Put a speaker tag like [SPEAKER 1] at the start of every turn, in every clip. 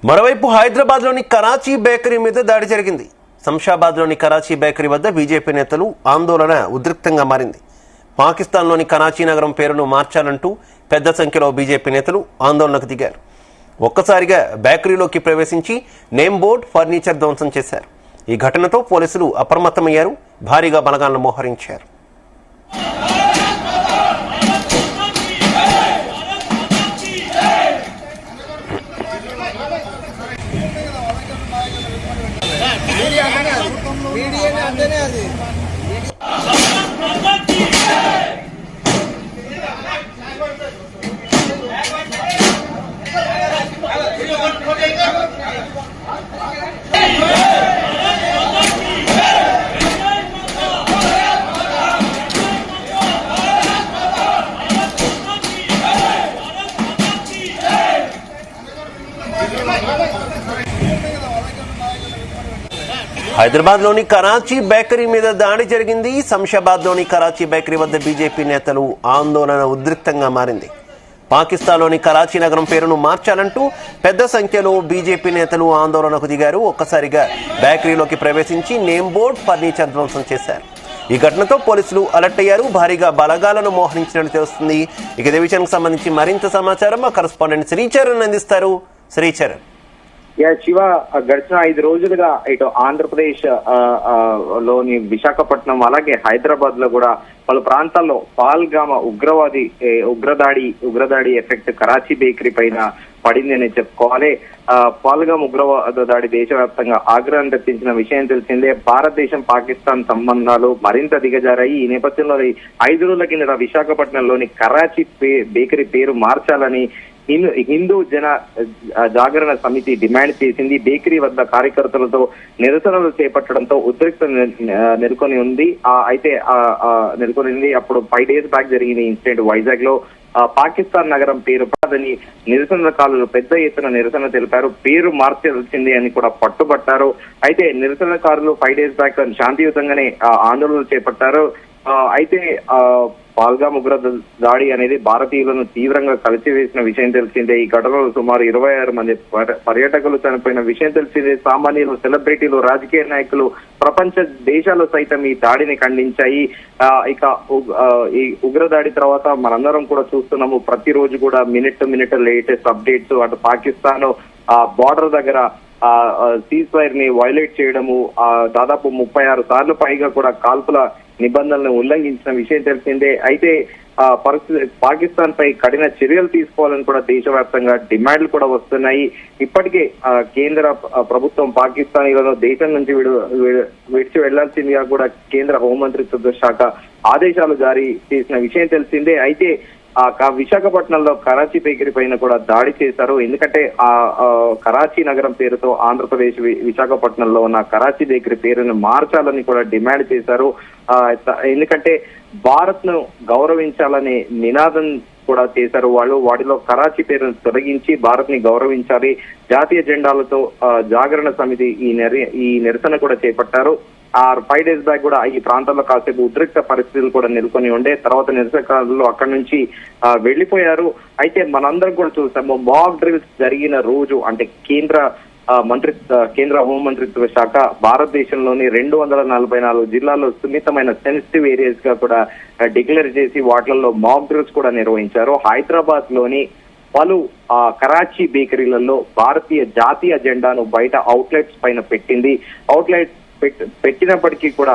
[SPEAKER 1] మరోవైపు హైదరాబాద్లోని కరాచీ బేకరీ మీద దాడి జరిగింది. శంషాబాద్లోని కరాచీ బేకరీ వద్ద బీజేపీ నేతలు ఆందోళన ఉద్రిక్తంగా మారింది. పాకిస్తాన్లోని కరాచీ నగరం పేరును మార్చాలంటూ పెద్ద సంఖ్యలో బీజేపీ నేతలు ఆందోళనకు దిగారు. ఒక్కసారిగా బేకరీలోకి ప్రవేశించి నేమ్ బోర్డ్, ఫర్నిచర్ ధ్వంసం చేశారు. ఈ ఘటనతో పోలీసులు అప్రమత్తమయ్యారు, భారీగా బలగాలను మోహరించారు. హైదరాబాద్లోని కరాచీ బేకరీ మీద దాడి జరిగింది. శంషాబాద్లోని కరాచీ బేకరీ వద్ద బీజేపీ నేతలు ఆందోళన ఉద్రిక్తంగా మారింది. పాకిస్తాన్లోని కరాచీ నగరం పేరును మార్చాలంటూ పెద్ద సంఖ్యలో బీజేపీ నేతలు ఆందోళనకు దిగారు. ఒక్కసారిగా బేకరీలోకి ప్రవేశించి నేమ్ బోర్డ్, ఫర్నిచర్ ధ్వంసం చేశారు. ఈ ఘటనతో పోలీసులు అలర్ట్ అయ్యారు, భారీగా బలగాలను మోహరించినట్టు తెలుస్తుంది. ఇక ఇదే విషయానికి సంబంధించి మరింత సమాచారం మా కరెస్పాండెంట్ శ్రీచరణ్ అందిస్తారు. శ్రీచరణ్,
[SPEAKER 2] శివ, గడిచిన 5 రోజులుగా ఇటు ఆంధ్రప్రదేశ్ లోని విశాఖపట్నం అలాగే హైదరాబాద్ లో కూడా పలు ప్రాంతాల్లో పాల్గామ ఉగ్రదాడి ఎఫెక్ట్ కరాచీ బేకరీ పైన పడింది అని చెప్పుకోవాలి. పాల్గామ ఉగ్రవాద దాడి దేశవ్యాప్తంగా ఆగ్రహం తెప్పించిన విషయం తెలిసిందే. భారతదేశం పాకిస్తాన్ సంబంధాలు మరింత దిగజారాయి. ఈ నేపథ్యంలో 5 రోజుల కిందట విశాఖపట్నంలోని కరాచీ బేకరీ పేరు మార్చాలని హిందూ జన జాగరణ సమితి డిమాండ్ చేసింది. బేకరీ వద్ద కార్యకర్తలతో నిరసనలు చేపట్టడంతో ఉద్రిక్త నెలకొని ఉంది. అప్పుడు 5 days బ్యాక్ జరిగిన ఇన్సిడెంట్ వైజాగ్ లో పాకిస్తాన్ నగరం పేరు కాదని నిరసనకారులు పెద్ద ఎత్తున నిరసన తెలిపారు. పేరు మార్చాల్సిందే అని కూడా పట్టుబట్టారు. అయితే నిరసనకారులు 5 days బ్యాక్ శాంతియుతంగానే ఆందోళనలు చేపట్టారు. అయితే పాల్గామ్ ఉగ్ర దాడి అనేది భారతీయులను తీవ్రంగా కలిసివేసిన విషయం తెలిసిందే. ఈ ఘటనలో సుమారు 26 మంది పర్యాటకులు చనిపోయిన విషయం తెలిసిందే. సామాన్యులు, సెలబ్రిటీలు, రాజకీయ నాయకులు, ప్రపంచ దేశాలు సైతం ఈ దాడిని ఖండించాయి. ఇక ఈ ఉగ్రదాడి తర్వాత మనందరం కూడా చూస్తున్నాము, ప్రతిరోజు కూడా మినిట్ లేటెస్ట్ అప్డేట్స్. అటు పాకిస్తాన్ బార్డర్ దగ్గర సీజ్ ఫైర్ ని వైలేట్ చేయడము, దాదాపు 36 సార్లు పైగా కూడా కాల్పుల నిబంధనలను ఉల్లంఘించిన విషయం తెలిసిందే. అయితే పాకిస్తాన్ పై కఠిన చర్యలు తీసుకోవాలని కూడా దేశవ్యాప్తంగా డిమాండ్లు కూడా వస్తున్నాయి. ఇప్పటికే కేంద్ర ప్రభుత్వం పాకిస్తానీలను దేశం నుంచి విడిచి వెళ్లాల్సిందిగా కూడా కేంద్ర హోంమంత్రిత్వ శాఖ ఆదేశాలు జారీ చేసిన విషయం తెలిసిందే. అయితే విశాఖపట్నంలో కరాచీ బేకరీ పైన కూడా దాడి చేశారు. ఎందుకంటే కరాచీ నగరం పేరుతో ఆంధ్రప్రదేశ్ విశాఖపట్నంలో ఉన్న కరాచీ బేకరీ పేరును మార్చాలని కూడా డిమాండ్ చేశారు. ఎందుకంటే భారత్ ను గౌరవించాలనే నినాదం కూడా చేశారు వాళ్ళు. వాటిలో కరాచీ పేరును తొలగించి భారత్ ని గౌరవించాలి, జాతీయ జెండాలతో జాగరణ సమితి ఈ నిరసన కూడా చేపట్టారు. 5 days బ్యాక్ కూడా ఈ ప్రాంతంలో కాసేపు ఉద్రిక్త పరిస్థితులు కూడా నెలకొని ఉండే. తర్వాత నిరసనకారులు అక్కడి నుంచి వెళ్లిపోయారు. అయితే మనందరం కూడా చూసాము, మాక్ డ్రిల్స్ జరిగిన రోజు అంటే కేంద్ర హోంమంత్రిత్వ శాఖ భారతదేశంలోని 244 జిల్లాల్లో సున్నితమైన సెన్సిటివ్ ఏరియాస్ గా కూడా డిక్లేర్ చేసి వాటిల్లో మాక్ డ్రిల్స్ కూడా నిర్వహించారు. హైదరాబాద్ లోని పలు కరాచీ బేకరీలలో భారతీయ జాతీయ జెండాను బయట అవుట్లెట్స్ పైన పెట్టింది. పెట్టినప్పటికీ కూడా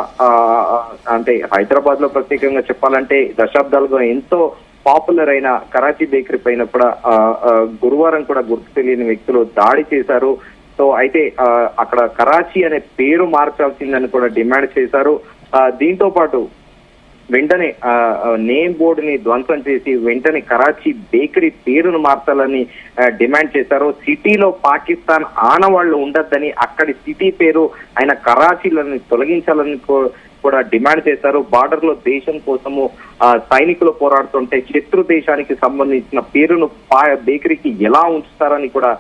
[SPEAKER 2] అంటే హైదరాబాద్ లో ప్రత్యేకంగా చెప్పాలంటే దశాబ్దాలుగా ఎంతో పాపులర్ అయిన కరాచీ బేకరీ పైన కూడా గురువారం కూడా గుర్తు తెలియని వ్యక్తులు దాడి చేశారు. సో అయితే అక్కడ కరాచీ అనే పేరు మార్చాల్సిందని కూడా డిమాండ్ చేశారు. దీంతో పాటు వెంటనే నేమ్ బోర్డు ని ధ్వంసం చేసి వెంటనే కరాచీ బేకరీ పేరును మార్చాలని డిమాండ్ చేశారు. సిటీలో పాకిస్తాన్ ఆనవాళ్లు ఉండొద్దని, అక్కడి సిటీ పేరు ఆయన కరాచీలను తొలగించాలని కూడా డిమాండ్ చేశారు. బార్డర్ లో దేశం కోసము సైనికులు పోరాడుతుంటే శత్రు దేశానికి సంబంధించిన పేరును బేకరీకి ఎలా ఉంచుతారని కూడా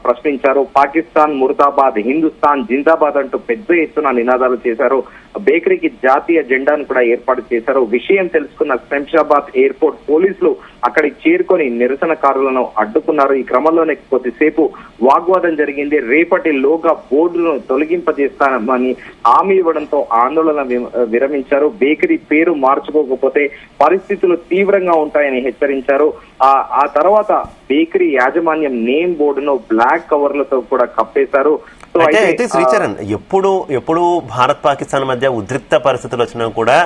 [SPEAKER 2] ప్రశ్నించారు. పాకిస్తాన్ ముర్దాబాద్, హిందుస్థాన్ జిందాబాద్ అంటూ పెద్ద ఎత్తున నినాదాలు చేశారు. బేకరీకి జాతీయ జెండాను కూడా ఏర్పాటు చేశారు. విషయం తెలుసుకున్న శంషాబాద్ ఎయిర్పోర్ట్ పోలీసులు అక్కడికి చేరుకొని నిరసనకారులను అడ్డుకున్నారు. ఈ క్రమంలోనే కొద్దిసేపు వాగ్వాదం జరిగింది. రేపటిలోగా బోర్డును తొలగింపజేస్తామని హామీ ఇవ్వడంతో ఆందోళన విరమించారు. బేకరీ పేరు మార్చుకోకపోతే పరిస్థితులు తీవ్రంగా ఉంటాయని హెచ్చరించారు. ఆ తర్వాత బేకరీ యాజమాన్యం నేమ్ బోర్డును బ్లాక్ కవర్లతో కూడా కప్పేశారు.
[SPEAKER 1] అయితే శ్రీచరణ్, ఎప్పుడు భారత్ పాకిస్తాన్ మధ్య ఉద్రిక్త పరిస్థితులు వచ్చినా కూడా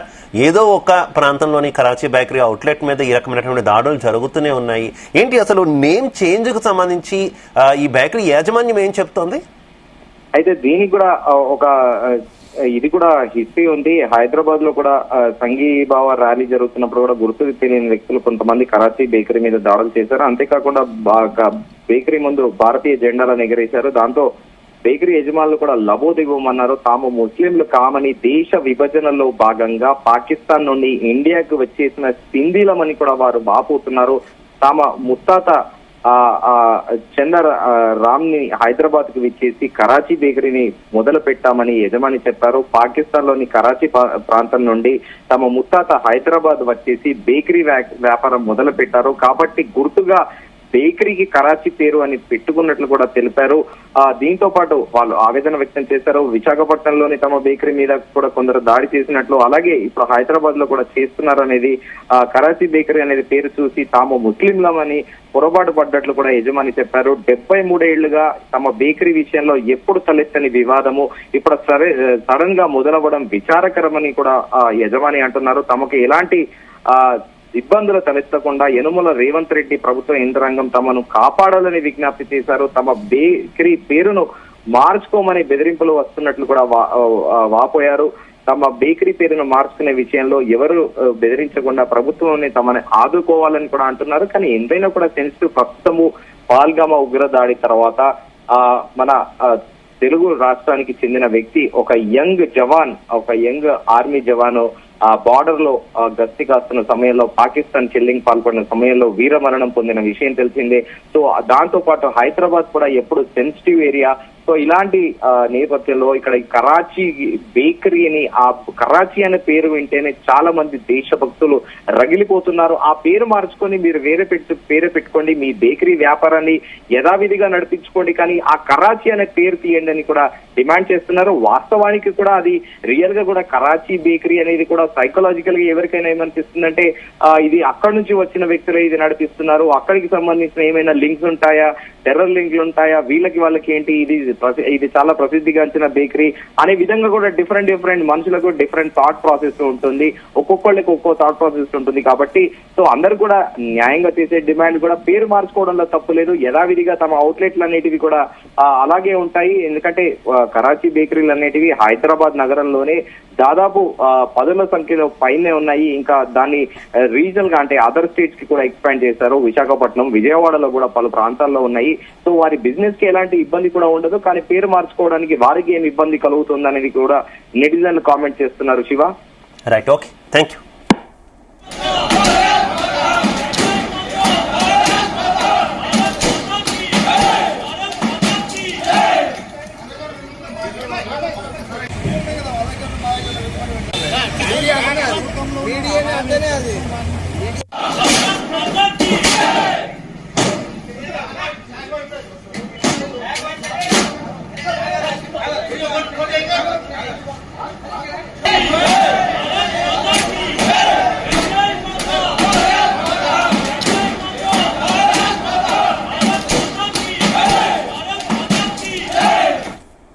[SPEAKER 1] ఏదో ఒక ప్రాంతంలోని కరాచీ బేకరీ అవుట్లెట్ మీద ఈ రకమైనటువంటి దాడులు జరుగుతూనే ఉన్నాయి. ఏంటి అసలు నేమ్ చేంజ్ కు సంబంధించి ఈ బేకరీ యాజమాన్యం ఏం చెప్తోంది?
[SPEAKER 2] అయితే దీనికి కూడా ఇది కూడా హిస్టరీ ఉంది. హైదరాబాద్ లో కూడా సంఘీభావ ర్యాలీ జరుగుతున్నప్పుడు కూడా గుర్తు తెలియని వ్యక్తులు కొంతమంది కరాచీ బేకరీ మీద దాడులు చేశారు. అంతేకాకుండా బేకరీ ముందు భారతీయ జెండాలను ఎగరేశారు. దాంతో బేకరీ యజమానులు కూడా లబోదిగోమన్నారు. తాము ముస్లింలు కామని దేశ విభజనలో భాగంగా పాకిస్తాన్ నుండి ఇండియాకు వచ్చేసిన సింధీలమని కూడా వారు బాపోతున్నారు. తమ ముత్తాత చందర్ రామ్ ని హైదరాబాద్ కు విచ్చేసి కరాచీ బేకరీని మొదలు పెట్టామని యజమాని చెప్పారు. పాకిస్తాన్ లోని కరాచీ ప్రాంతం నుండి తమ ముత్తాత హైదరాబాద్ వచ్చేసి బేకరీ వ్యాపారం మొదలు పెట్టారు. కాబట్టి గుర్తుగా బేకరీకి కరాచీ పేరు అని పెట్టుకున్నట్లు కూడా తెలిపారు. దీంతో పాటు వాళ్ళు ఆవేదన వ్యక్తం చేశారు. విశాఖపట్నంలోని తమ బేకరీ మీద కూడా కొందరు దాడి చేసినట్లు, అలాగే ఇప్పుడు హైదరాబాద్ లో కూడా చేస్తున్నారు అనేది కరాచీ బేకరీ అనేది పేరు చూసి తాము ముస్లింలమని పొరపాటు పడ్డట్లు కూడా యజమాని చెప్పారు. 73 ఏళ్లుగా తమ బేకరీ విషయంలో ఎప్పుడు తలెత్తని వివాదము ఇప్పుడు సడన్ గా మొదలవ్వడం విచారకరమని కూడా యజమాని అంటున్నారు. తమకు ఎలాంటి ఇబ్బందులు తలెత్తకుండా యనుమల రేవంత్ రెడ్డి ప్రభుత్వ యంత్రాంగం తమను కాపాడాలని విజ్ఞప్తి చేశారు. తమ బేకరీ పేరును మార్చుకోమని బెదిరింపులు వస్తున్నట్లు కూడా వాపోయారు. తమ బేకరీ పేరును మార్చుకునే విషయంలో ఎవరు బెదిరించకుండా ప్రభుత్వం తమని ఆదుకోవాలని కూడా అంటున్నారు. కానీ ఎంతైనా కూడా సెన్సిటివ్ ప్రస్తుతము పాల్గామ ఉగ్రదాడి తర్వాత మన తెలుగు రాష్ట్రానికి చెందిన వ్యక్తి ఒక యంగ్ ఆర్మీ జవాను బార్డర్ లో గస్తీ కాస్తున్న సమయంలో పాకిస్తాన్ చెల్లింగ్ పాల్పడిన సమయంలో వీరమరణం పొందిన విషయం తెలిసిందే. సో దాంతో పాటు హైదరాబాద్ కూడా ఎప్పుడు సెన్సిటివ్ ఏరియా. సో ఇలాంటి నేపథ్యంలో ఇక్కడ కరాచీ బేకరీ అని కరాచీ అనే పేరు వింటేనే చాలా మంది దేశభక్తులు రగిలిపోతున్నారు. ఆ పేరు మార్చుకొని మీరు వేరే పేరు పెట్టుకోండి, మీ బేకరీ వ్యాపారాన్ని యథావిధిగా నడిపించుకోండి, కానీ ఆ కరాచీ అనే పేరు తీయండి అని కూడా డిమాండ్ చేస్తున్నారు. వాస్తవానికి కూడా అది రియల్ గా కూడా కరాచీ బేకరీ అనేది కూడా సైకలాజికల్ గా ఎవరికైనా ఏమనిపిస్తుందంటే ఇది అక్కడి నుంచి వచ్చిన వ్యక్తులే ఇది నడిపిస్తున్నారు, అక్కడికి సంబంధించిన ఏమైనా లింక్స్ ఉంటాయా, టెర్రర్ లింక్లు ఉంటాయా, వాళ్ళకి ఏంటి, ఇది చాలా ప్రసిద్ధిగాంచిన బేకరీ అనే విధంగా కూడా డిఫరెంట్ మనుషులకు డిఫరెంట్ థాట్ ప్రాసెస్ ఉంటుంది. ఒక్కొక్కళ్ళకి ఒక్కో థాట్ ప్రాసెస్ ఉంటుంది. కాబట్టి సో అందరు కూడా న్యాయంగా చేసే డిమాండ్ కూడా పేరు మార్చుకోవడంలో తప్పు లేదు. యథావిధిగా తమ అవుట్లెట్లు అనేటివి కూడా అలాగే ఉంటాయి. ఎందుకంటే కరాచీ బేకరీలు అనేటివి హైదరాబాద్ నగరంలోనే దాదాపు 10ల సంఖ్యలో పైనే ఉన్నాయి. ఇంకా దాన్ని రీజనల్ గా అంటే అదర్ స్టేట్స్ కి కూడా ఎక్స్పాండ్ చేశారు. విశాఖపట్నం, విజయవాడలో కూడా పలు ప్రాంతాల్లో ఉన్నాయి. సో వారి బిజినెస్ కి ఎలాంటి ఇబ్బంది కూడా ఉండదు. కానీ పేరు మార్చుకోవడానికి వారికి ఏమి ఇబ్బంది కలుగుతుంది అనేది కూడా నెటిజన్లు కామెంట్ చేస్తున్నారు. Shiva,
[SPEAKER 1] right, okay, thank you.
[SPEAKER 3] Media అంటేనే అది